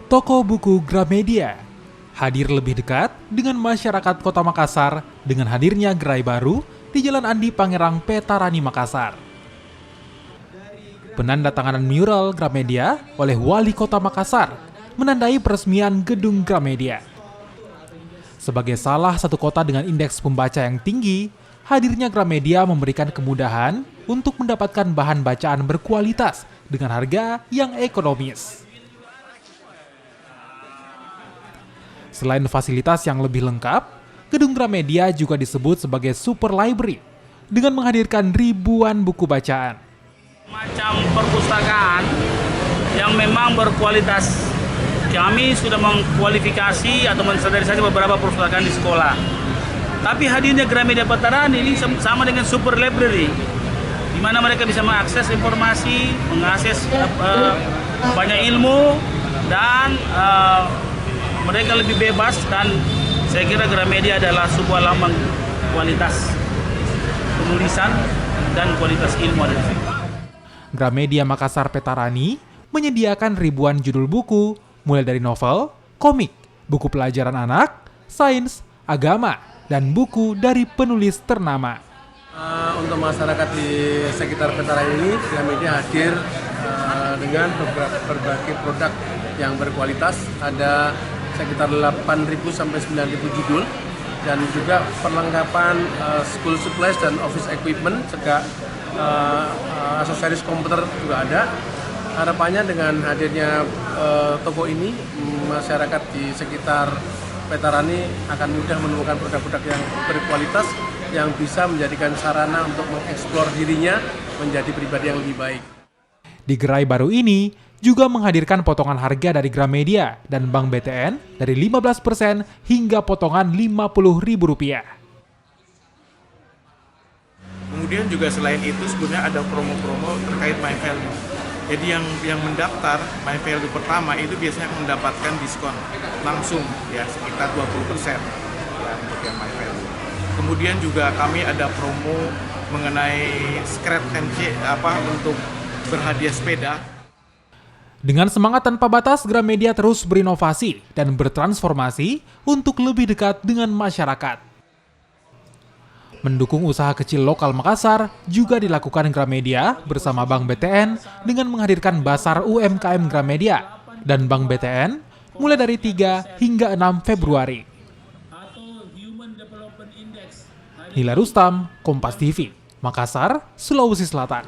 Toko buku Gramedia hadir lebih dekat dengan masyarakat Kota Makassar dengan hadirnya gerai baru di Jalan Andi Pangerang, Petarani, Makassar. Penandatanganan mural Gramedia oleh Wali Kota Makassar menandai peresmian gedung Gramedia. Sebagai salah satu kota dengan indeks pembaca yang tinggi, hadirnya Gramedia memberikan kemudahan untuk mendapatkan bahan bacaan berkualitas dengan harga yang ekonomis. Selain fasilitas yang lebih lengkap, gedung Gramedia juga disebut sebagai super library dengan menghadirkan ribuan buku bacaan. Macam perpustakaan yang memang berkualitas. Kami sudah mengkualifikasi atau menstandarisasi beberapa perpustakaan di sekolah. Tapi hadirnya Gramedia Petarani ini sama dengan super library, di mana mereka bisa mengakses informasi, mengakses banyak ilmu, dan mereka lebih bebas, dan saya kira Gramedia adalah sebuah lambang kualitas penulisan dan kualitas ilmu ada di sini. Gramedia Makassar Petarani menyediakan ribuan judul buku, mulai dari novel, komik, buku pelajaran anak, sains, agama, dan buku dari penulis ternama. Untuk masyarakat di sekitar Petarani ini, Gramedia hadir dengan berbagai produk yang berkualitas. Ada sekitar 8.000 sampai 9.000 judul, dan juga perlengkapan school supplies dan office equipment, juga aksesoris komputer juga ada. Harapannya dengan hadirnya toko ini, masyarakat di sekitar Petarani akan mudah menemukan produk-produk yang berkualitas yang bisa menjadikan sarana untuk mengeksplor dirinya menjadi pribadi yang lebih baik. Di gerai baru ini juga menghadirkan potongan harga dari Gramedia dan Bank BTN dari 15% hingga potongan Rp50.000. Kemudian juga selain itu sebenarnya ada promo-promo terkait My Value. Jadi yang mendaftar My Value pertama itu biasanya mendapatkan diskon langsung ya sekitar 20% ya, untuk yang My Value. Kemudian juga kami ada promo mengenai scratch and untuk berhadiah sepeda. Dengan semangat tanpa batas, Gramedia terus berinovasi dan bertransformasi untuk lebih dekat dengan masyarakat. Mendukung usaha kecil lokal Makassar juga dilakukan Gramedia bersama Bank BTN dengan menghadirkan Basar UMKM Gramedia dan Bank BTN mulai dari 3 hingga 6 Februari. Nila Rustam, Kompas TV, Makassar, Sulawesi Selatan.